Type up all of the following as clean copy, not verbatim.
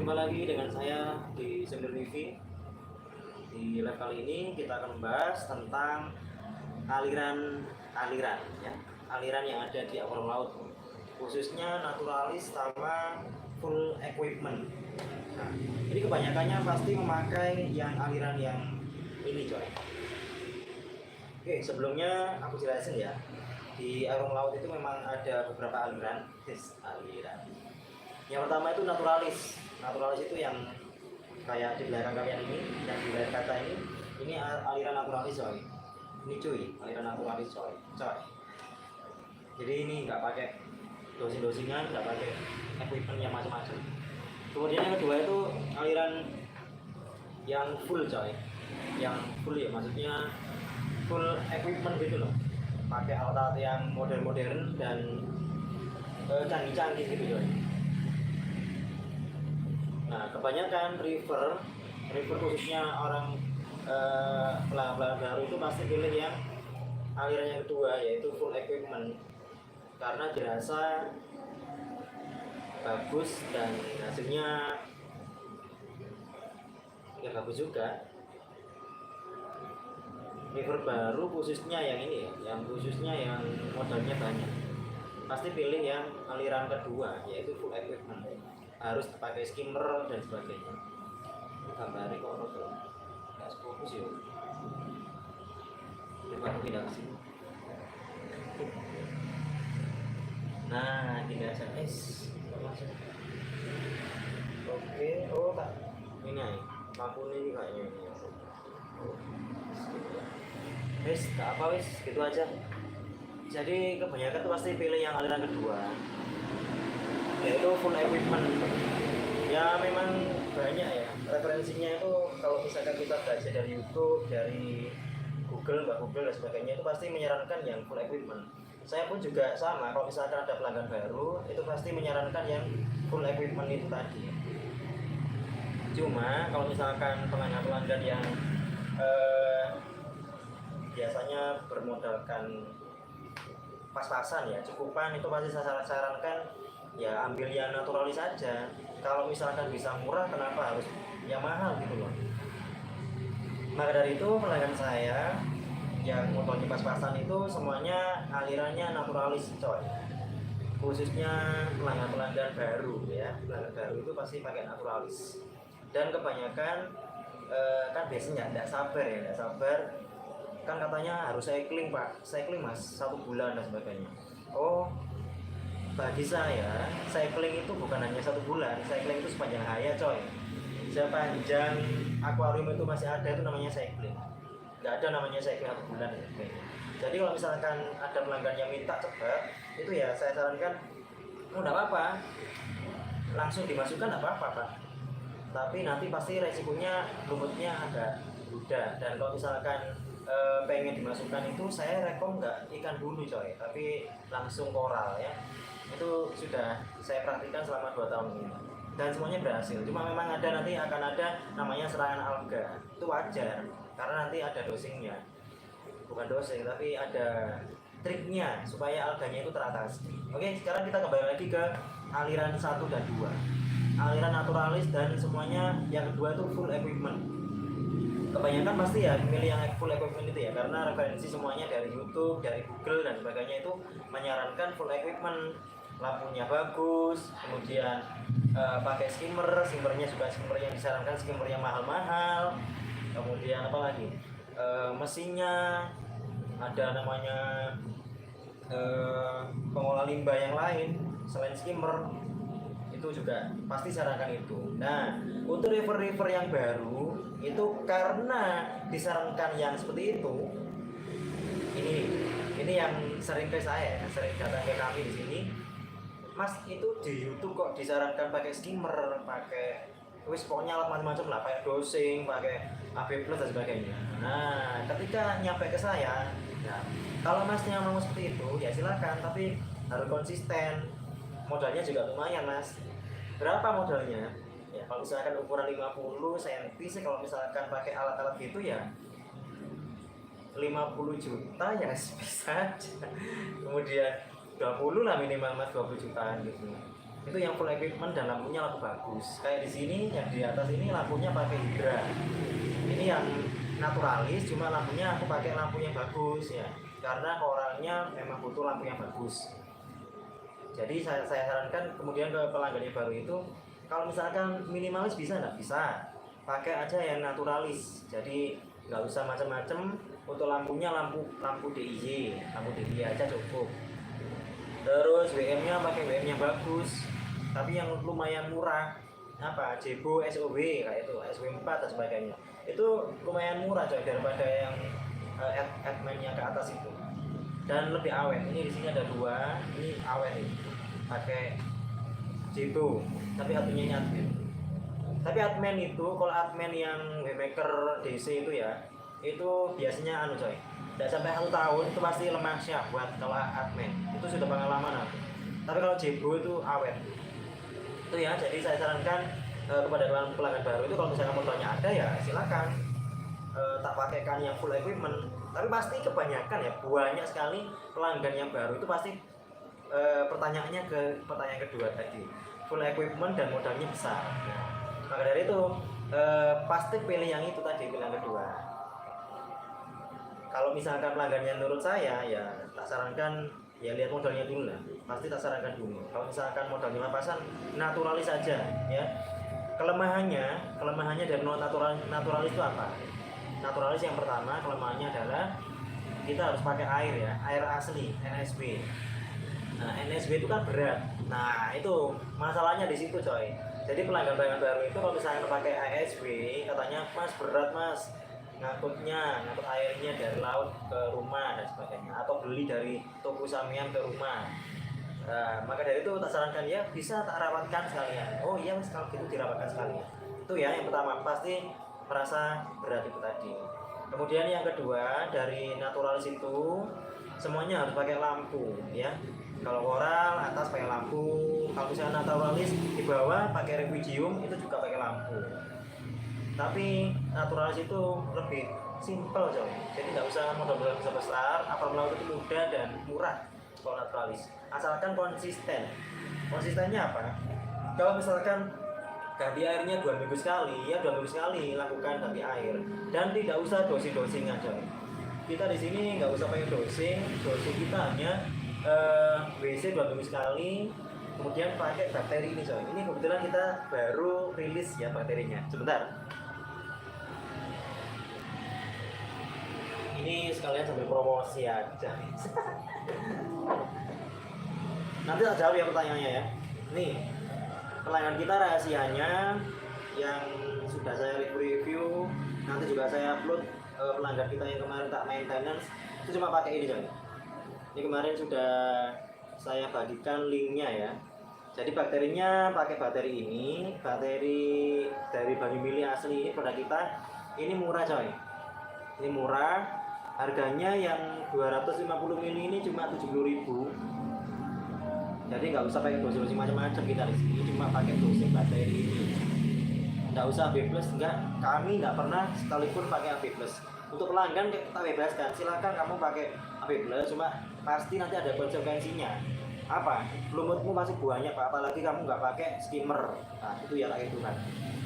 Jumpa lagi dengan saya di Sender TV. Di live kali ini kita akan membahas tentang aliran ya, aliran yang ada di awal laut, khususnya naturalis sama full equipment. Nah, ini kebanyakannya pasti memakai yang aliran yang ini, coy. Oke, sebelumnya aku jelasin ya. Di awal laut itu memang ada beberapa aliran. Yang pertama itu naturalis. Naturalis itu yang kayak di belakang kalian ini, yang di layar kaca ini aliran naturalis, coy. Ini cuy, aliran naturalis, coy. Jadi ini nggak pakai dosing-dosingan, nggak pakai equipment yang macam-macam. Kemudian yang kedua itu aliran yang full, coy. Yang full ya, maksudnya full equipment gitu loh. Pakai alat-alat yang modern dan canggih-canggih gitu, coy. Nah, kebanyakan river khususnya orang pelan-pelan baru itu pasti pilih yang aliran yang kedua, yaitu full equipment, karena dirasa bagus dan hasilnya ya bagus juga. River baru khususnya yang ini ya, yang khususnya yang modalnya banyak, pasti pilih yang aliran kedua, yaitu full equipment. Harus pakai skimmer dan sebagainya. Gambarnya kok roto nggak fokus ya. Coba aku pindah ke sini. Nah, tidak SMS. Oke, oh tak ini aja. Lampu ini kayaknya ini. Wes, tak apa wes, gitu aja. Jadi kebanyakan tuh pasti pilih yang aliran kedua, yaitu full equipment. Ya memang banyak ya referensinya itu, kalau misalkan kita belajar dari YouTube, dari Google dan sebagainya, itu pasti menyarankan yang full equipment. Saya pun juga sama, kalau misalkan ada pelanggan baru itu pasti menyarankan yang full equipment itu tadi. Cuma kalau misalkan pelanggan yang biasanya bermodalkan pas-pasan ya, cukupan, itu pasti saya sarankan ya ambil yang naturalis saja. Kalau misalkan bisa murah, kenapa harus yang mahal gitu loh. Maka dari itu pelanggan saya yang motornya pas-pasan itu semuanya alirannya naturalis, coy. Khususnya pelanggan baru ya, pelanggan baru itu pasti pakai naturalis. Dan kebanyakan kan biasanya nggak sabar kan, katanya harus cycling mas 1 bulan dan sebagainya. Oh, bagi saya cycling itu bukan hanya 1 bulan, cycling itu sepanjang hayat, coy. Sepanjang akuarium itu masih ada, itu namanya cycling. Nggak ada namanya cycling 1 bulan ya. Jadi kalau misalkan ada pelanggan yang minta cepat, itu ya saya sarankan, oh nggak apa-apa, langsung dimasukkan, nggak apa-apa Pak. Tapi nanti pasti resikonya lumutnya agak mudah. Dan kalau misalkan pengen dimasukkan itu, saya rekom nggak ikan bulu, coy, tapi langsung koral ya. Itu sudah saya praktikkan selama 2 tahun ini dan semuanya berhasil. Cuma memang nanti akan ada namanya serangan alga. Itu wajar karena nanti ada dosingnya, bukan dosing tapi ada triknya supaya alganya itu teratasi. Oke, sekarang kita kembali lagi ke aliran 1 dan 2, aliran naturalis, dan semuanya yang kedua itu full equipment. Kebanyakan pasti ya milih yang full equipment itu ya, karena referensi semuanya dari YouTube, dari Google dan sebagainya itu menyarankan full equipment. Lampunya bagus, kemudian pakai skimmernya juga skimmer yang disarankan, skimmer yang mahal-mahal. Kemudian apa lagi, mesinnya ada namanya pengolah limbah yang lain selain skimmer, itu juga pasti sarankan itu. Nah, untuk river yang baru itu karena disarankan yang seperti itu, ini yang sering ke saya, sering datang ke kami di sini. Mas, itu di YouTube kok disarankan pakai skimmer, pakai pokoknya alat macam-macam lah, pakai dosing, pakai AB plus dan sebagainya. Nah, ketika nyampe ke saya, nah, kalau masnya mau seperti itu ya silakan, tapi harus konsisten. Modalnya juga lumayan, mas. Berapa modalnya? Ya kalau misalkan ukuran 50 cm sih, kalau misalkan pakai alat-alat gitu ya 50 juta ya bisa aja. Kemudian 20 lah minimal mas, 20 jutaan gitu. itu yang full equipment dan lampunya lampu bagus. Kayak di sini yang di atas ini lampunya pakai hidra. Ini yang naturalis, cuma lampunya aku pakai lampu yang bagus ya, karena orangnya memang butuh lampu yang bagus. Jadi saya sarankan kemudian ke pelanggan yang baru itu, kalau misalkan minimalis bisa nggak bisa, pakai aja yang naturalis. Jadi nggak usah macam-macam. Untuk lampunya lampu DIY, lampu DIY aja cukup. Terus WM-nya pakai WM yang bagus, tapi yang lumayan murah. Apa Jebo SOW kayak itu, SW4 dan sebagainya. Itu lumayan murah coy daripada yang admin yang ke atas itu. Dan lebih awet. Ini di sini ada 2, ini awet ini. Pakai Jebo, tapi satunya admin. Tapi admin itu kalau admin yang waymaker DC itu ya, itu biasanya anu coy, tidak sampai 1 tahun itu pasti lemah syahwat kalau admin itu sudah pengalaman aku. Tapi kalau Jebo itu awet itu ya. Jadi saya sarankan kepada pelanggan baru itu, kalau misalnya motornya ada ya silakan tak pakaikan yang full equipment. Tapi pasti kebanyakan ya, banyak sekali pelanggan yang baru itu pasti pertanyaannya ke pertanyaan kedua tadi, full equipment dan modalnya besar. Maka dari itu pasti pilih yang itu tadi, pilihan kedua. Kalau misalkan pelanggannya menurut saya ya tak sarankan ya lihat modalnya dulu lah, pasti tak sarankan dulu. Kalau misalkan modalnya pas-pasan, naturalis saja ya. Kelemahannya dari naturalis itu apa? Naturalis yang pertama kelemahannya adalah kita harus pakai air ya, air asli NSB. Nah NSB itu kan berat. Nah itu masalahnya di situ coy. Jadi pelanggan baru itu kalau misalnya pakai ASB, katanya mas berat mas, ngangkut airnya dari laut ke rumah dan sebagainya, atau beli dari toko samian ke rumah. Nah, maka dari itu tak sarankan ya bisa tak rawatkan sekalian. Oh iya mas, kalau gitu dirawatkan sekalian. Itu ya yang pertama, pasti merasa berat itu tadi. Kemudian yang kedua, dari naturalis itu semuanya harus pakai lampu ya. Kalau koral atas pakai lampu, kalau misalnya naturalis di bawah pakai refugium itu juga pakai lampu. Tapi naturalis itu lebih simple coy, jadi nggak usah modal-modal besar. Apabila itu mudah dan murah kalau naturalis, asalkan konsisten. Konsistennya apa? Kalau misalkan ganti airnya 2 minggu sekali, ya 2 minggu sekali lakukan ganti air, dan tidak usah dosing aja. Kita di sini nggak usah pakai dosing kita hanya WC 2 minggu sekali. Kemudian pakai bakteri ini coy. Ini kebetulan kita baru rilis ya bakterinya. Sebentar. Ini sekalian sambil promosi aja. Nanti tak jawab ya pertanyaannya ya. Nih, pelanggan kita rahasianya yang sudah saya review, nanti juga saya upload. Pelanggan kita yang kemarin tak maintenance itu cuma pakai ini coy. Ini kemarin sudah saya bagikan linknya ya. Jadi bakterinya pakai bakteri ini, bakteri dari Banyumili asli ini produk kita. Ini murah coy. Ini murah. Harganya yang 250 ml ini cuma 70.000. Jadi nggak usah pakai dosing macam-macam kita di sini, cuma pakai dosing bakteri ini. Nggak usah AB+, enggak. Kami nggak pernah sekalipun pakai AB+. Untuk pelanggan kita bebaskan, silakan kamu pakai AB+, cuma pasti nanti ada konsekuensinya. Apa? Lumutmu masih banyak pak, apalagi kamu nggak pakai skimmer. Nah itu ya kayak itu kan.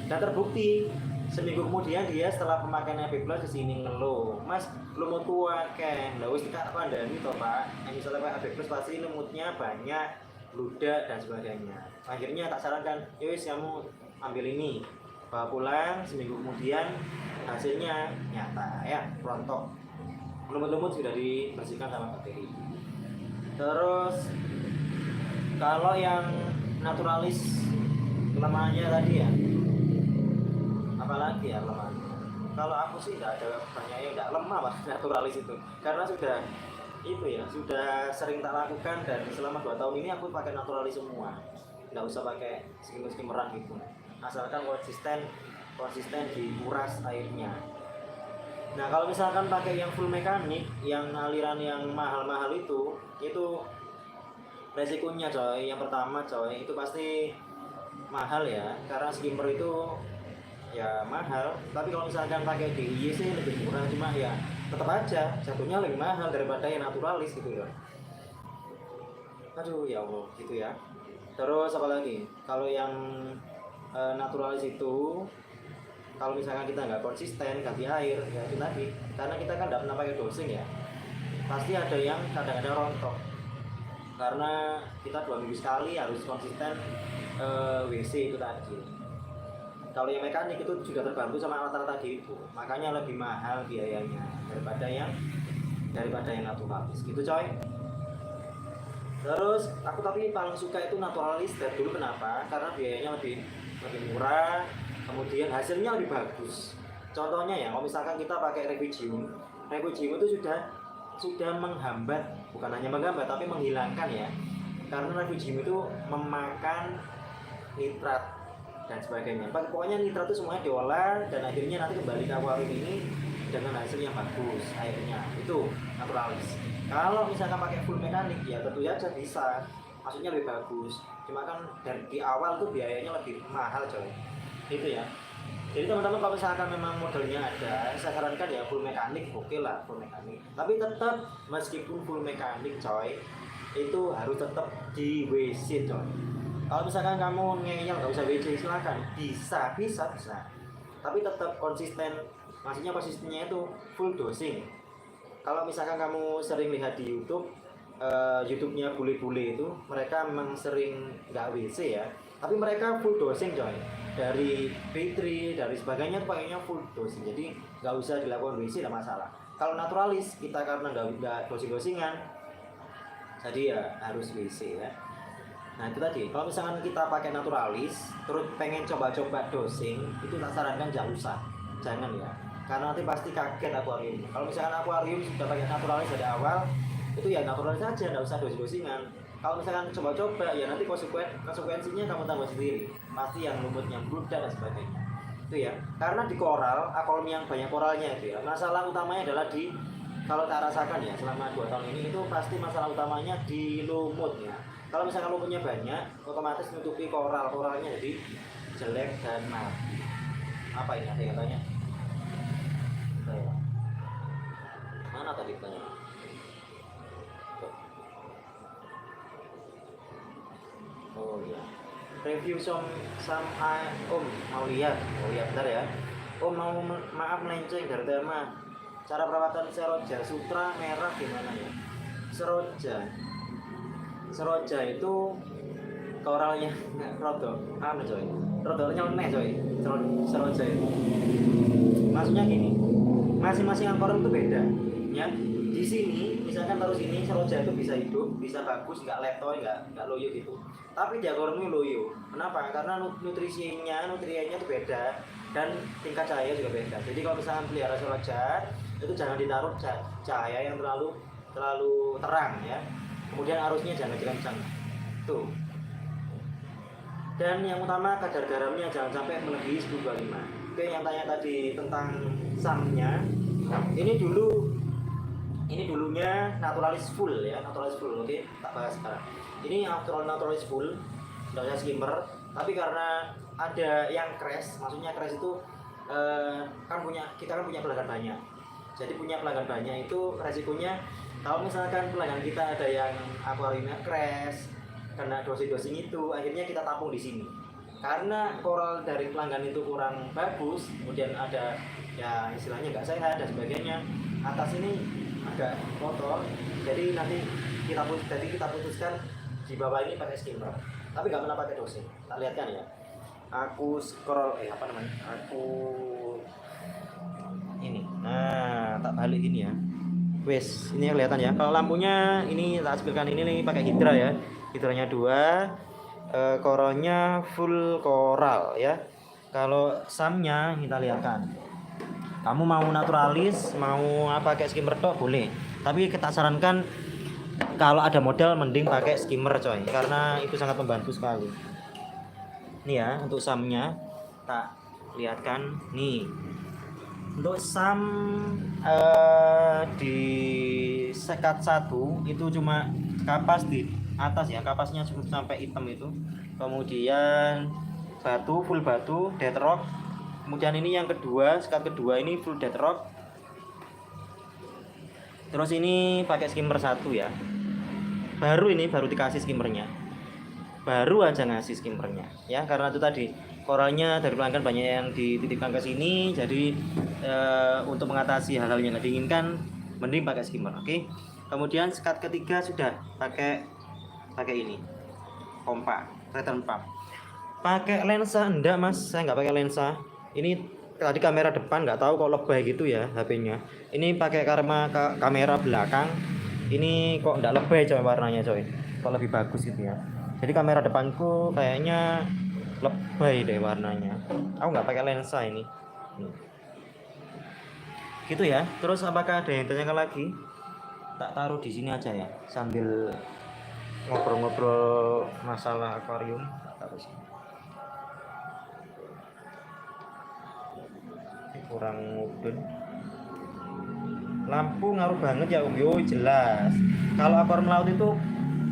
Dan terbukti seminggu kemudian dia setelah pemakaian AB+ kesini ngeluh, mas lumutku akeh. Lah wis tak kandhani to pak, misalnya pakai AB+ pasti lumutnya banyak, ludah dan sebagainya. Akhirnya tak sarankan, ya wis kamu ambil ini, bawa pulang, seminggu kemudian hasilnya nyata ya, rontok. Lumut-lumut sudah dibersihkan sama bakteri. Terus kalau yang naturalis kelemahannya tadi ya, apalagi ya lemah. Kalau aku sih tidak ada banyak yang tidak lemah mas naturalis itu, karena sudah itu ya sudah sering tak lakukan, dan selama 2 tahun ini aku pakai naturalis semua, tidak usah pakai skimmeran gitu, asalkan konsisten dikuras airnya. Nah kalau misalkan pakai yang full mekanik, yang aliran yang mahal-mahal itu resikonya coy, yang pertama coy, itu pasti mahal ya, karena skimmer itu ya mahal. Tapi kalau misalkan pakai DIY sih lebih murah, cuma ya tetap aja jatuhnya lebih mahal daripada yang naturalis gitu ya. Aduh ya Allah gitu ya. Terus apa lagi? Kalau yang naturalis itu, kalau misalkan kita nggak konsisten ganti air, ya itu tadi, karena kita kan nggak pernah pakai dosing ya, pasti ada yang kadang-kadang rontok. Karena kita 2 minggu sekali harus konsisten WC itu tadi. Kalau yang mekanik itu juga terbantu sama alat-alat tadi itu, makanya lebih mahal biayanya daripada yang naturalis gitu coy. Terus aku tapi paling suka itu naturalis dari dulu. Kenapa? Karena biayanya lebih murah, kemudian hasilnya lebih bagus. Contohnya ya, kalau misalkan kita pakai refugium itu sudah menghambat, bukan hanya menghambat tapi menghilangkan ya. Karena refugium itu memakan nitrat dan sebagainya. Pokoknya nitrat itu semuanya diolah dan akhirnya nanti kembali ke akuarium ini dengan hasil yang bagus airnya. Itu naturalis. Kalau misalkan pakai full mekanik ya tentu saja bisa, maksudnya lebih bagus. Cuma kan dari di awal tuh biayanya lebih mahal coy. Itu ya. Jadi teman-teman kalau misalkan memang modelnya ada, saya sarankan ya full mekanik, oke lah full mekanik. Tapi tetap meskipun full mekanik coy, itu harus tetap di WC coy. Kalau misalkan kamu ngeyel nggak usah WC silakan, bisa. Tapi tetap konsisten, maksudnya konsistennya itu full dosing. Kalau misalkan kamu sering lihat di YouTube, YouTube-nya bule-bule itu, mereka memang sering nggak WC ya, tapi mereka full dosing coy. Dari B3, dari sebagainya itu pakainya full dosing, jadi nggak usah dilakukan WC, tidak masalah. Kalau naturalis kita karena nggak dosing-dosingan, jadi ya harus WC ya. Nah itu tadi, kalau misalkan kita pakai naturalis terus pengen coba-coba dosing, itu tak sarankan jangan ya, karena nanti pasti kaget akuarium. Kalau misalkan akuarium sudah pakai naturalis dari awal, itu ya naturalis saja, nggak usah dosing-dosingan. Kalau misalkan coba-coba ya nanti konsekuensinya kamu tambah sendiri, pasti yang lumutnya bludak dan sebagainya. Itu ya, karena di koral, akuarium yang banyak koralnya itu ya, masalah utamanya adalah kalau tak rasakan ya selama 2 tahun ini, itu pasti masalah utamanya di lumut ya. Kalau misalkan lumutnya banyak, otomatis menutupi koralnya jadi jelek dan mati. Apa ini ada yang tanya? Mana tadi tanya? Oh iya. Review Om mau lihat. Oh iya bentar ya. Mau maaf melenceng dari tema. Cara perawatan seroja sutra merah gimana ya? Seroja itu koralnya rodo nyeleneh coy. Seroja itu maksudnya gini, masing-masing akuarium itu beda ya. Di sini misalkan taruh sini seroja itu bisa hidup, bisa bagus, nggak letoy, nggak loyo gitu. Tapi di akuarium ini loyo. Kenapa? Karena nutriennya itu beda dan tingkat cahaya juga beda. Jadi kalau misalkan pelihara seroja itu jangan ditaruh cahaya yang terlalu terang ya. Kemudian arusnya jangan kencang tuh. Dan yang utama kadar garamnya jangan sampai melebihi 1025. Oke, yang tanya tadi tentang SAM-nya, ini dulunya naturalis full ya, naturalis full. Oke, tak bahas sekarang. Ini naturalis full, tidak skimmer. Tapi karena ada yang crash, maksudnya crash itu kita kan punya pelanggan banyak. Jadi punya pelanggan banyak itu resikonya, kalau misalkan pelanggan kita ada yang akuariumnya crash, kena dosing itu, akhirnya kita tampung di sini. Karena koral dari pelanggan itu kurang bagus, kemudian ada ya istilahnya nggak sehat dan sebagainya, atas ini agak kotor, jadi nanti kita putuskan di bawah ini pakai skimmer, tapi nggak pernah pakai dosing. Tak lihatkan ya. Aku scroll ini. Nah, tak balik ini ya. Wes, ini kelihatan ya. Kalau lampunya ini tak sebutkan, ini nih pakai hidra ya. Hidranya 2, koralnya full koral ya. Kalau SAM-nya kita lihatkan. Kamu mau naturalis, mau pakai skimmer tok boleh. Tapi kita sarankan kalau ada modal mending pakai skimmer coy, karena itu sangat membantu sekali. Nih ya, untuk SAM-nya tak lihatkan nih. Untuk SAM di sekat 1 itu cuma kapas di atas ya, kapasnya cukup sampai hitam itu. Kemudian full batu dead rock. Kemudian ini yang kedua, sekat kedua ini full dead rock. Terus ini pakai skimmer 1 ya. Baru dikasih skimmernya. baru aja ngasih skimmernya ya, karena itu tadi koralnya dari pelanggan banyak yang dititipkan ke sini, jadi untuk mengatasi hal-hal yang nggak diinginkan mending pakai skimmer. Oke. Kemudian sekat ketiga sudah pakai ini pompa return pump. Pakai lensa enggak mas, saya nggak pakai lensa. Ini tadi kamera depan nggak tahu kok lebay gitu ya HP-nya. Ini pakai kamera belakang. Ini kok nggak lebay coy warnanya coy. Kok lebih bagus gitu ya. Jadi kamera depanku kayaknya lebay deh warnanya. Aku nggak pakai lensa ini. Gitu ya. Terus apakah ada yang tanyakan lagi? Tak taruh di sini aja ya sambil ngobrol-ngobrol masalah akuarium. Taruh sini. Kurang mudun. Lampu ngaruh banget ya Om. Yo jelas. Kalau akuarium laut itu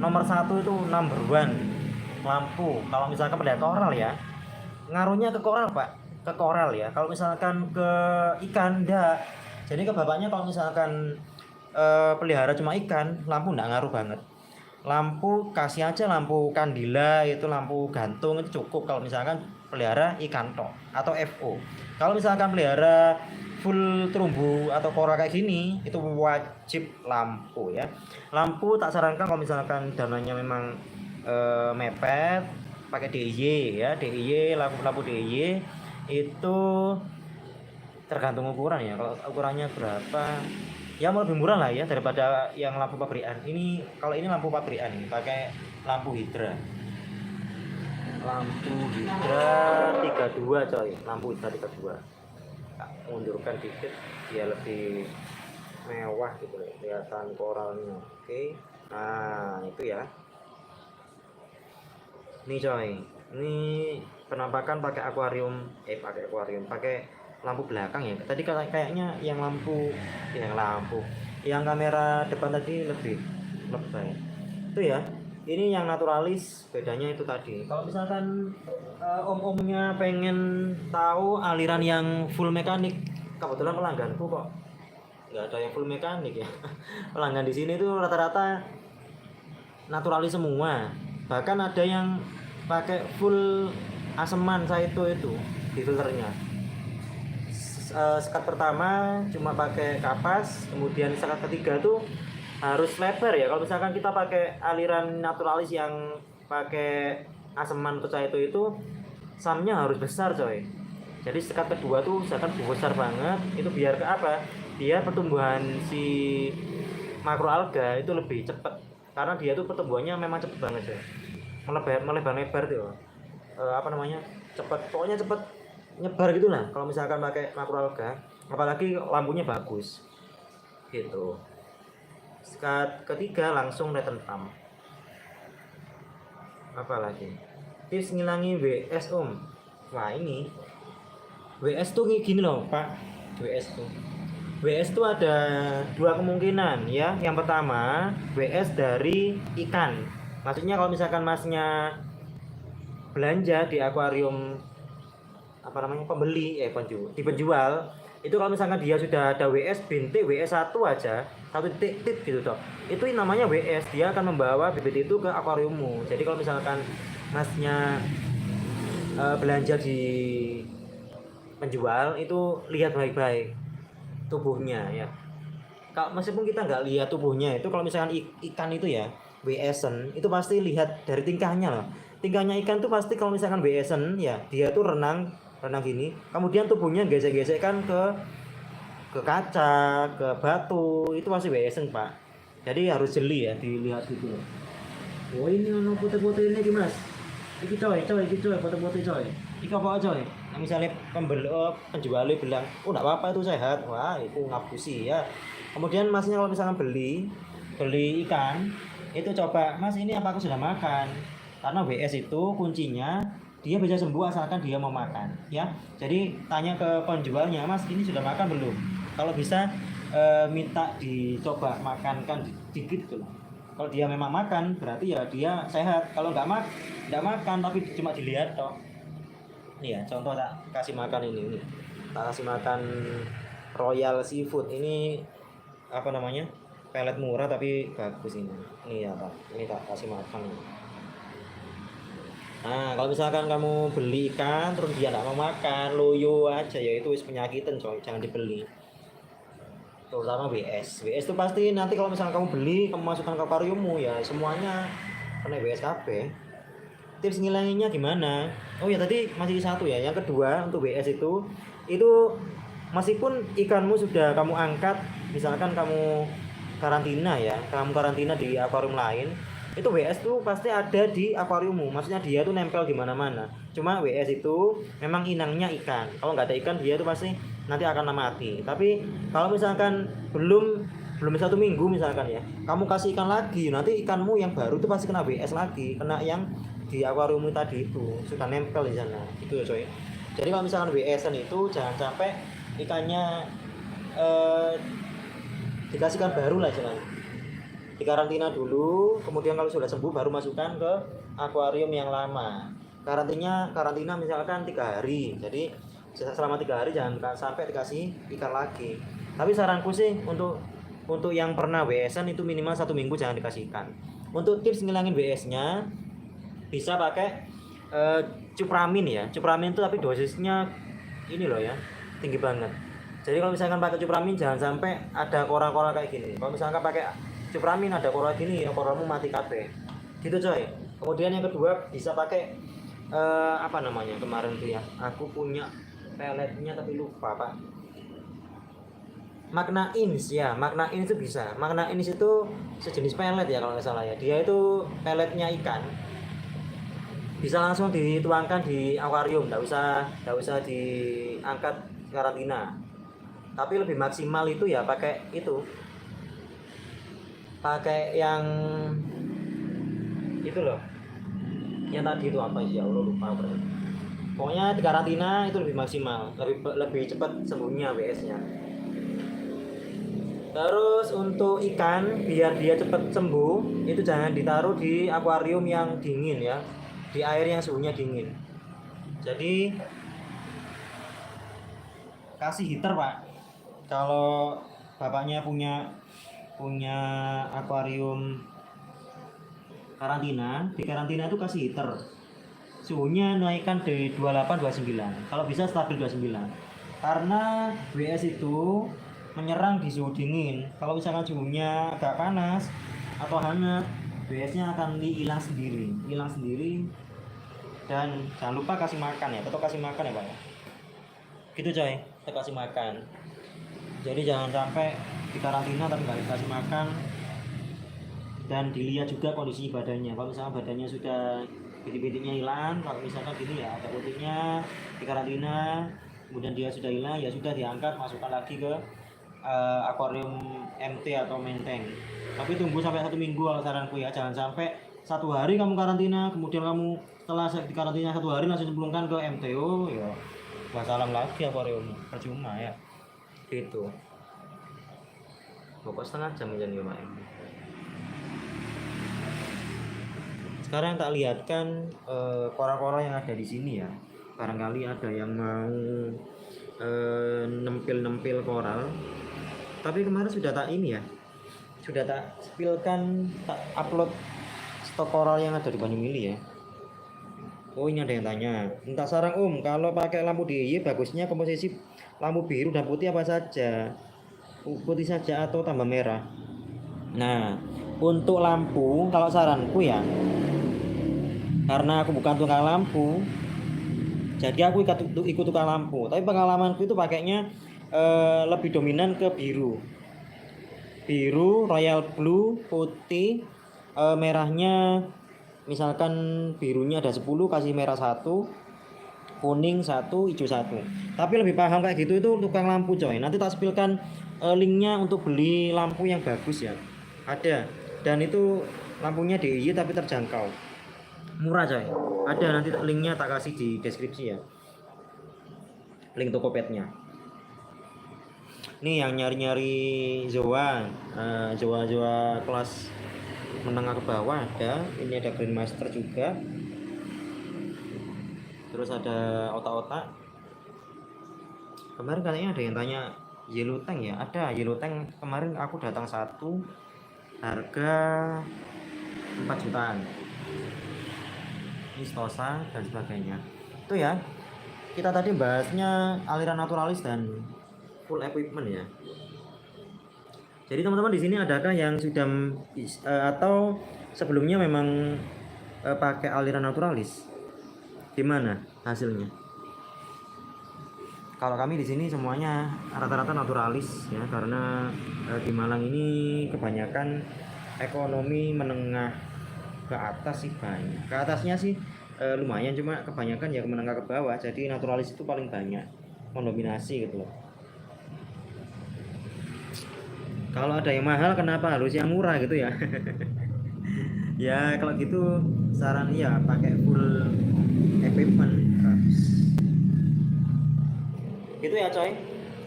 nomor 1 itu number 1 lampu. Kalau misalkan pelihara koral ya, ngaruhnya ke koral Pak, ke koral ya. Kalau misalkan ke ikan enggak. Jadi ke bapaknya kalau misalkan pelihara cuma ikan, lampu enggak ngaruh banget. Lampu kasih aja lampu kandila, itu lampu gantung itu cukup kalau misalkan pelihara ikan tok atau FO. Kalau misalkan pelihara full terumbu atau koral kayak gini itu wajib lampu ya. Lampu tak sarankan kalau misalkan dananya memang mepet, pakai DIY ya. DIY, lampu DIY itu tergantung ukuran ya. Kalau ukurannya berapa ya mau lebih murah lah ya daripada yang lampu pabrikan. Ini kalau ini lampu pabrikan ini pakai lampu hidra. Lampu hidra 32 coy, lampu hidra 32. Mundurkan dikit biar lebih mewah gitu loh, kelihatan koralnya. Oke. Nah, itu ya. Nih coy. Ini penampakan pakai pakai lampu belakang ya. Tadi kayaknya yang kamera depan tadi lebih lebay. Itu ya. Ini yang naturalis, bedanya itu tadi. Kalau misalkan om-omnya pengen tahu aliran yang full mekanik, kebetulan pelangganku kok nggak ada yang full mekanik ya. Pelanggan di sini tuh rata-rata naturalis semua. Bahkan ada yang pakai full aseman itu di filternya. Sekat pertama cuma pakai kapas, kemudian sekat ketiga tuh harus lebar ya. Kalau misalkan kita pakai aliran naturalis yang pakai aseman pecah itu samnya harus besar coy. Jadi sekat kedua tuh misalkan besar banget, itu biar ke apa? Biar pertumbuhan si makroalga itu lebih cepat. Karena dia tuh pertumbuhannya memang cepat banget coy. Melebar tuh. Cepat. Pokoknya cepat nyebar gitulah kalau misalkan pakai makroalga, apalagi lampunya bagus. Gitu. Sekat ketiga langsung return pump. Apa lagi? Tips ngilangi WS Om. Wah ini WS tuh gini loh Pak. WS tuh ada dua kemungkinan ya. Yang pertama WS dari ikan. Maksudnya kalau misalkan masnya belanja di akuarium di penjual itu, kalau misalkan dia sudah ada WS bintik WS 1 aja, 1 titik gitu toh, itu namanya WS, dia akan membawa bibit itu ke akuariummu. Jadi kalau misalkan masnya belanja di penjual itu lihat baik-baik tubuhnya ya. Kalau meskipun kita nggak lihat tubuhnya itu, kalau misalkan ikan itu ya WS-en itu pasti lihat dari tingkahnya loh. Tingkahnya ikan tuh pasti kalau misalkan WS-en ya dia tuh renang gini, kemudian tubuhnya gesek-gesekkan ke kaca, ke batu, itu masih WS-en Pak. Jadi harus jeli ya dilihat gitu loh. Oh ini ono foto-foto ini gimana? Iki coy, foto-foto coy. Iki apa coy? Nah, misalnya penjualnya bilang, oh enggak apa-apa itu sehat. Wah, itu ngapusi ya. Kemudian masnya kalau misalkan beli ikan, itu coba, Mas ini apakah sudah makan? Karena WS itu kuncinya dia bisa sembuh asalkan dia mau makan ya. Jadi tanya ke penjualnya, Mas ini sudah makan belum? Kalau bisa minta dicoba makankan dikit gitu. Kalau dia memang makan berarti ya dia sehat. Kalau nggak makan tapi cuma dilihat toh. Nih ya contoh, tak kasih makan ini. Tak kasih makan Royal Seafood ini pelet murah tapi bagus ini. Ini ya Pak, ini tak kasih makan ini. Nah, kalau misalkan kamu beli ikan terus dia nggak mau makan, loyo aja ya itu wis penyakitan coy, jangan dibeli. Terutama WS. WS itu pasti nanti kalau misalkan kamu beli, kamu masukkan ke akuariummu ya semuanya kena WS KB. Tips ngilanginnya gimana? Oh ya tadi masih satu ya. Yang kedua untuk WS itu meskipun ikanmu sudah kamu angkat, misalkan kamu karantina ya, kamu karantina di akuarium lain, itu WS tuh pasti ada di akuariummu. Maksudnya dia tuh nempel di mana-mana. Cuma WS itu memang inangnya ikan. Kalau nggak ada ikan dia tuh pasti nanti akan mati. Tapi kalau misalkan belum belum 1 minggu misalkan ya, kamu kasih ikan lagi, nanti ikanmu yang baru tuh pasti kena WS lagi, kena yang di akuarium tadi itu sudah nempel di sana. Itu ya coy. Jadi kalau misalkan WS-an itu jangan sampai ikannya eh, dikasihkan baru lah, jangan dikarantina dulu, kemudian kalau sudah sembuh baru masukkan ke akuarium yang lama. Karantina misalkan 3 hari, jadi selama 3 hari jangan sampai dikasih ikan lagi. Tapi saranku sih untuk yang pernah WS-an itu minimal 1 minggu jangan dikasih ikan. Untuk tips ngilangin WS-nya bisa pakai cupramin ya. Cupramin itu tapi dosisnya ini loh ya, tinggi banget. Jadi kalau misalkan pakai cupramin jangan sampai ada koral-koral kayak gini. Kalau misalkan pakai cupramin ada koral gini, ya koralmu mati kabeh. Gitu coy. Kemudian yang kedua bisa pakai apa namanya kemarin tuh ya. Aku punya peletnya tapi lupa pak. Magna Ins ya, Magna Ins itu bisa. Magna Ins itu sejenis pelet ya kalau nggak salah ya. Dia itu peletnya ikan. Bisa langsung dituangkan di akuarium, nggak usah diangkat karantina. Tapi lebih maksimal itu ya pakai yang itu loh, yang tadi itu apa sih ya Allah lupa berarti. Pokoknya di karantina itu lebih maksimal, lebih cepat sembuhnya WS-nya. Terus untuk ikan biar dia cepat sembuh itu jangan ditaruh di akuarium yang dingin ya, di air yang suhunya dingin. Jadi kasih heater pak. Kalau bapaknya punya akuarium karantina, di karantina itu kasih heater. Suhunya naikkan dari 28 29. Kalau bisa stabil 29. Karena WS itu menyerang di suhu dingin. Kalau misalkan suhunya agak panas atau hangat, WS-nya akan hilang sendiri. Dan jangan lupa kasih makan ya, tetap kasih makan ya Pak ya. Gitu coy, tetap kasih makan. Jadi jangan sampai di karantina tapi nggak dikasih makan. Dan dilihat juga kondisi badannya. Kalau misalnya badannya sudah bintik-bintiknya hilang, kalau misalkan gini ya ada putihnya di karantina, kemudian dia sudah hilang, ya sudah diangkat, masukkan lagi ke akuarium MT atau menteng. Tapi tunggu sampai 1 minggu kalau saranku ya, jangan sampai 1 hari kamu karantina, kemudian kamu setelah di karantina 1 hari langsung cemplungkan ke MTO, ya wassalam lagi akuarium, percuma ya. Gitu. Pokok setengah jam aja nih Pak. Sekarang tak lihatkan koral-koral yang ada di sini ya. Barangkali ada yang mau nempil koral. Tapi kemarin sudah tak ini ya, sudah tak spillkan, tak upload stok koral yang ada di Banyumili ya. Oh ini ada yang tanya, minta saran kalau pakai lampu DIY bagusnya komposisi lampu biru dan putih apa saja, putih saja atau tambah merah. Nah untuk lampu kalau saranku ya, karena aku bukan tukang lampu, jadi aku ikut tukang lampu. Tapi pengalamanku itu pakainya lebih dominan ke biru, royal blue, putih, merahnya misalkan birunya ada 10, kasih merah 1, kuning 1, hijau 1. Tapi lebih paham kayak gitu itu tukang lampu coy. Nanti tak spillkan linknya untuk beli lampu yang bagus ya, ada. Dan itu lampunya DIY tapi terjangkau, murah coy. Ada, nanti linknya tak kasih di deskripsi ya, link Tokopedia. Ini yang nyari-nyari Zoa, Zoa kelas menengah ke bawah ada. Ini ada Grandmaster juga. Terus ada otak-otak. Kemarin katanya ada yang tanya Yellow Tank ya. Ada Yellow Tank, kemarin aku datang 1 harga 4 jutaan. vistosa dan sebagainya. Itu ya. Kita tadi bahasnya aliran naturalis dan full equipment ya. Jadi teman-teman di sini adakah yang sudah atau sebelumnya memang pakai aliran naturalis? Gimana hasilnya? Kalau kami di sini semuanya rata-rata naturalis ya, karena di Malang ini kebanyakan ekonomi menengah ke atas sih banyak. Ke atasnya sih lumayan, cuma kebanyakan ya menengah ke bawah. Jadi naturalis itu paling banyak mendominasi gitu loh. Kalau ada yang mahal kenapa harus yang murah gitu ya? Ya kalau gitu saran ya pakai full equipment. Gitu ya coy,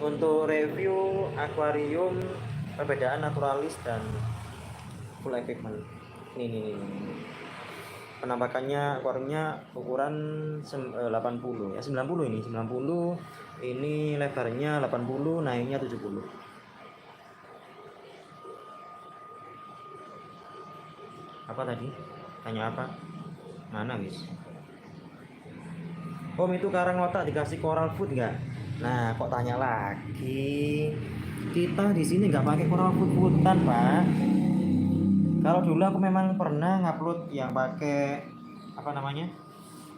untuk review akuarium perbedaan naturalis dan full equipment. Nih. Penampakannya akuariumnya ukuran 80 ya, 90 ini 90, ini lebarnya 80, naiknya 70. Apa tadi? Tanya apa? Mana guys? Om itu karang otak dikasih coral food nggak? Nah kok tanya lagi? Kita di sini nggak pakai coral food-foodan pak. Kalau dulu aku memang pernah ngupload yang pakai apa namanya?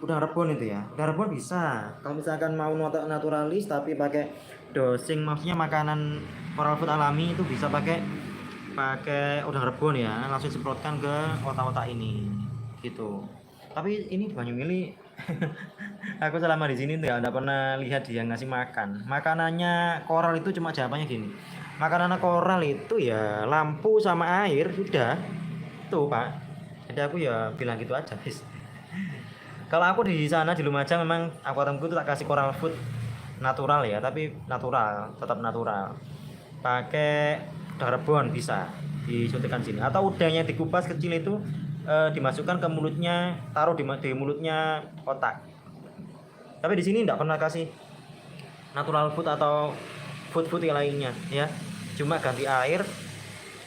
Udang rebon itu ya. Udang rebon bisa. Kalau misalkan mau naturalis tapi pakai dosing, maksudnya makanan coral food alami, itu bisa pakai udang rebon ya, langsung semprotkan ke otak-otak ini gitu. Tapi ini Banyumili aku selama di sini nggak ada pernah lihat dia ngasih makan. Makanannya koral itu cuma jawabannya gini, makanan koral itu ya lampu sama air, sudah tuh pak. Jadi aku ya bilang gitu aja guys. Kalau aku di sana di Lumajang memang akuariumku tuh tak kasih coral food natural ya, tapi natural, tetap natural. Pakai udang rebon bisa disuntikkan sini, atau udangnya dikupas kecil itu dimasukkan ke mulutnya, taruh di mulutnya otak. Tapi di sini tidak pernah kasih natural food atau food yang lainnya ya, cuma ganti air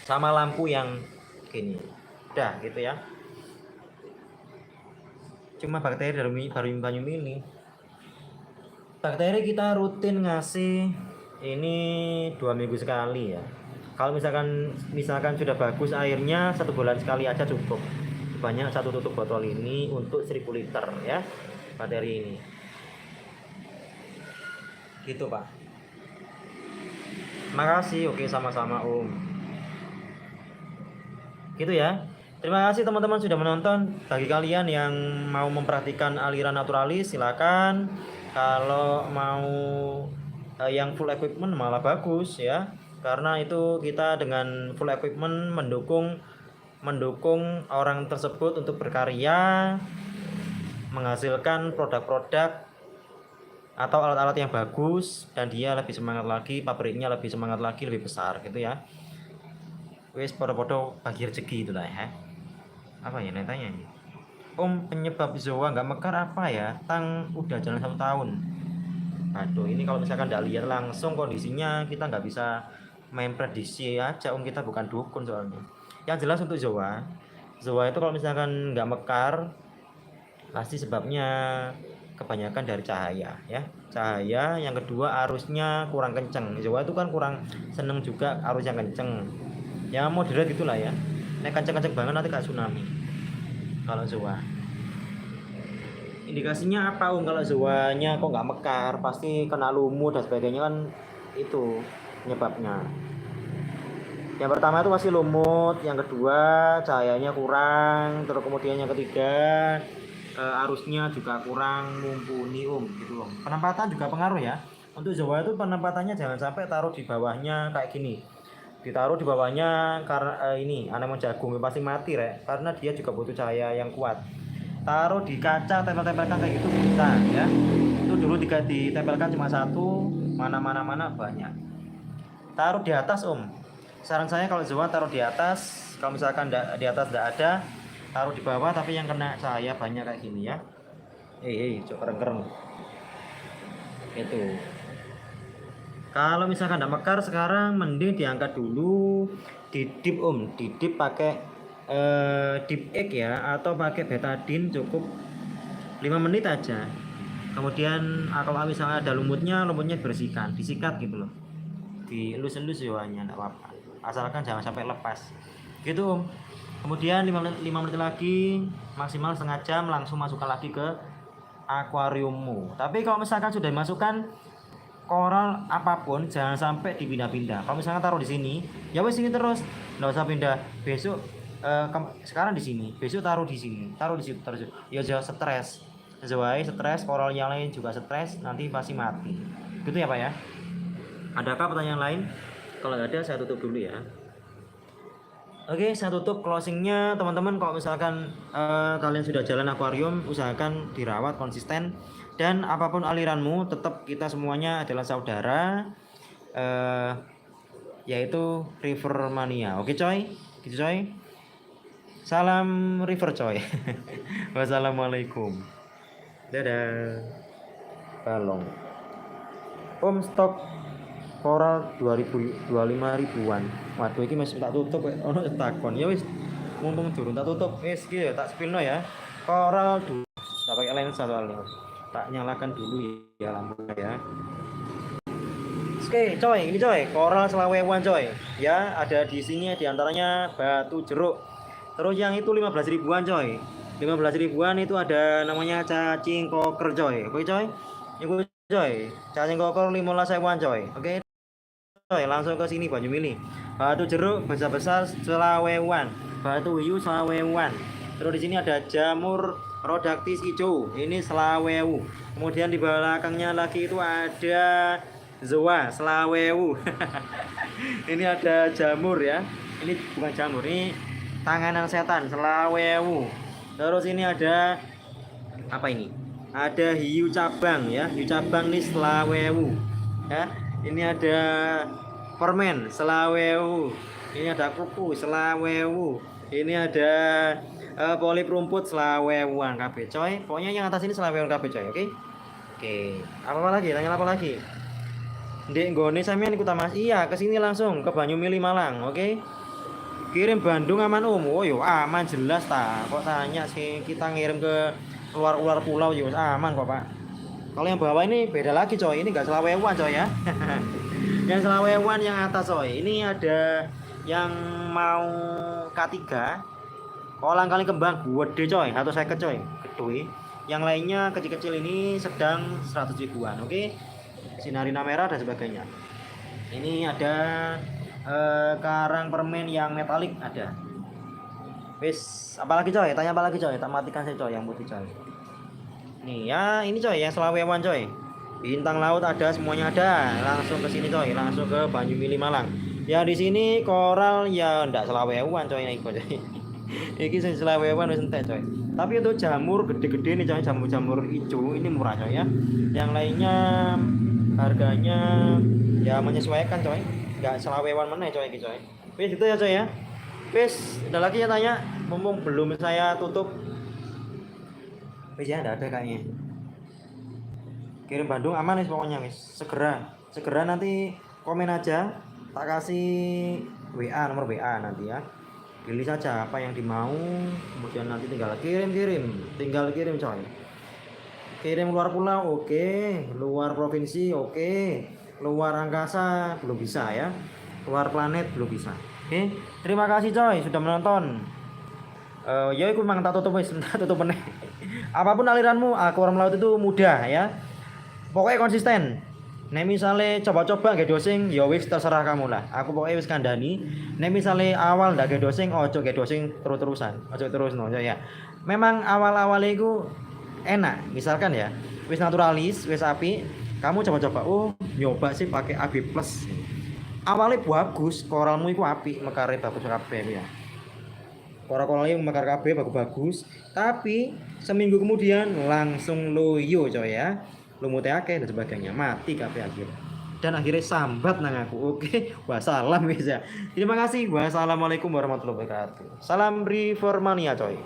sama lampu yang gini, udah gitu ya. Cuma bakteri dari Banyumili. Bakteri kita rutin ngasih ini 2 minggu sekali ya. Kalau misalkan sudah bagus airnya, 1 bulan sekali aja cukup. Banyak 1 tutup botol ini untuk 1000 liter ya bakteri ini. Gitu pak. Makasih, oke sama-sama om. Gitu ya. Terima kasih teman-teman sudah menonton. Bagi kalian yang mau memperhatikan aliran naturalis silakan. Kalau mau yang full equipment malah bagus ya. Karena itu kita dengan full equipment mendukung orang tersebut untuk berkarya, menghasilkan produk-produk atau alat-alat yang bagus, dan dia lebih semangat lagi, pabriknya lebih semangat lagi, lebih besar gitu ya. Wes podo-podo bagi rezeki itu lah ya. Apa ya nanya ini? Om, penyebab zoa nggak mekar apa ya? Tang udah jalan 1 tahun. Aduh, ini kalau misalkan nggak lihat langsung kondisinya kita nggak bisa main prediksi aja om, kita bukan dukun soalnya. Yang jelas untuk zoa itu kalau misalkan nggak mekar pasti sebabnya kebanyakan dari cahaya ya. Cahaya, yang kedua arusnya kurang kenceng. Zoa itu kan kurang seneng juga arus yang kenceng ya, moderat gitulah ya. Nek kenceng-kenceng banget nanti kayak tsunami kalau zoa. Indikasinya apa om kalau zoanya kok nggak mekar? Pasti kena lumut dan sebagainya kan, itu penyebabnya. Yang pertama itu masih lumut, yang kedua cahayanya kurang, terus kemudian yang ketiga arusnya juga kurang mumpuni om gitu om. Penempatan juga pengaruh ya. Untuk zoa itu penempatannya jangan sampai taruh di bawahnya kayak gini. Ditaruh di bawahnya karena ini anemon jagung pasti mati karena dia juga butuh cahaya yang kuat. Taruh di kaca, tempelkan kayak gitu bisa ya. Itu dulu ditempelkan cuma 1, mana banyak. Taruh di atas om. Saran saya kalau zoa taruh di atas. Kalau misalkan di atas tidak ada, taruh di bawah tapi yang kena cahaya banyak kayak gini ya. Coba keren. Itu. Kalau misalkan tidak mekar sekarang, mending diangkat dulu, didip om, didip pakai deep egg ya, atau pakai betadine cukup 5 menit aja. Kemudian kalau misalnya ada lumutnya dibersihkan, disikat gitu loh, dielus-elus ya hanya enggak apa-apa, asalkan jangan sampai lepas gitu Om. Kemudian 5 menit lagi, maksimal setengah jam, langsung masukkan lagi ke akuariummu. Tapi kalau misalkan sudah dimasukkan koral apapun, jangan sampai dipindah-pindah. Kalau misalkan taruh di sini, ya wes sini terus, nggak usah pindah. Besok sekarang di sini, besok taruh di sini, taruh di situ terus. Ya jangan stres, sesuai stres, koral yang lain juga stres, nanti pasti mati. Gitu ya Pak ya. Adakah pertanyaan lain? Kalau ada saya tutup dulu ya. Oke, saya tutup closingnya teman-teman. Kalau misalkan kalian sudah jalan akuarium, usahakan dirawat konsisten, dan apapun aliranmu, tetap kita semuanya adalah saudara, yaitu River Mania. Oke coy, gitu coy. Salam River coy. Wassalamualaikum. Dadah. Balong. Om stok koral 2000 25 ribuan. Waduh iki masih tak tutup ono takon. Ya wis mumpung durung tak tutup. Wis iki ya tak spilno ya. Koral dulu. Tak pakai lensa soalnya. Tak nyalakan dulu ya lampunya ya. Oke, coy, ini coy, koral selawewan coy. Ya, ada di sini diantaranya batu jeruk. Terus yang itu 15 ribuan coy. 15 ribuan itu ada namanya cacing koker coy. Oke coy. Iku coy, cacing koker 15 ribuan coy. Oke. Coy, langsung ke sini Banyumili. Batu jeruk besar-besar selawewan, batu hiu selawewan. Terus di sini ada jamur rodaktis hijau, ini selawewu. Kemudian di belakangnya lagi itu ada zoa selawewu. Ini ada jamur ya. Ini bukan jamur, ini tanganan setan selawewu. Terus ini ada apa ini? Ada hiu cabang ya, hiu cabang ini selawewu. Ya. Ini ada permen selawewu, ini ada kuku selawewu, ini ada polip rumput selawewuan kabeh coy. Pokoknya yang atas ini selawewuan kabeh coy. Oke. Apa lagi? Tanya apa lagi? Ndek nggone sampean ikut Mas. Iya, ke sini langsung ke Banyumili Malang. Oke. Kirim Bandung aman Om. Oh yo aman jelas ta. Kok tanya sih, kita ngirim ke luar pulau yo aman kok Pak. Kalau yang bawah ini beda lagi coy, ini enggak selawewan coy ya. Yang selawewan yang atas coy, ini ada yang mau K3, kolang kaling kembang gede coy, atau saya coy, gede. Yang lainnya kecil-kecil ini sedang 100 ribuan, oke. Sinarina merah dan sebagainya. Ini ada karang permen yang metalik ada. Wis, apalagi coy? Tanya apa lagi coy? Tak matikan saya coy yang putih coy. Nih ya, ini coy yang selawewan coy. Bintang laut ada, semuanya ada. Langsung ke sini coy, langsung ke Banyumili Malang. Ya di sini koral ya ndak selawewan coy iki coy. Iki sing selawewan wis entek coy. Tapi untuk jamur gede-gede nih coy, jamur-jamur hijau ini murah coy ya. Yang lainnya harganya ya menyesuaikan coy. Enggak selawewan mana coy iki coy. Wis itu ya coy ya. Wis, ada lagi ya tanya, mumpung belum saya tutup. Wis ya, enggak ada kayaknya. Kirim Bandung aman nih pokoknya wis. Segera nanti komen aja. Tak kasih WA, nomor WA nanti ya. Pilih saja apa yang dimau, kemudian nanti tinggal kirim. Tinggal kirim coy. Kirim luar pulau oke, luar provinsi oke, luar angkasa belum bisa ya. Luar planet belum bisa. Oke. Terima kasih coy sudah menonton. Ya aku memang tak tutup wis, tak tutup meneh. Apapun aliranmu, akuarium laut itu mudah ya. Pokoknya konsisten. Nek misale coba-coba nggak dosing, ya wis terserah kamu lah. Aku pokoknya wis kandani. Nek misale awal ndak nggak dosing, ojo nggak dosing terus-terusan. Ojo terus no ya. Memang awal-awal itu enak. Misalkan ya, wis naturalis, wis api, kamu coba-coba. Oh, nyoba sih pakai AB plus. Awalnya bagus, koralmu itu api, mekare bagus kabeh ya. Koral-koralnya mekar kabeh bagus-bagus, tapi seminggu kemudian langsung loyo coy ya. Lumute akeh dan sebagainya, mati kabeh akhirnya. Dan akhirnya sambat nang aku. Oke, wassalam wis ya. Terima kasih. Wassalamualaikum warahmatullahi wabarakatuh. Salam River Mania coy.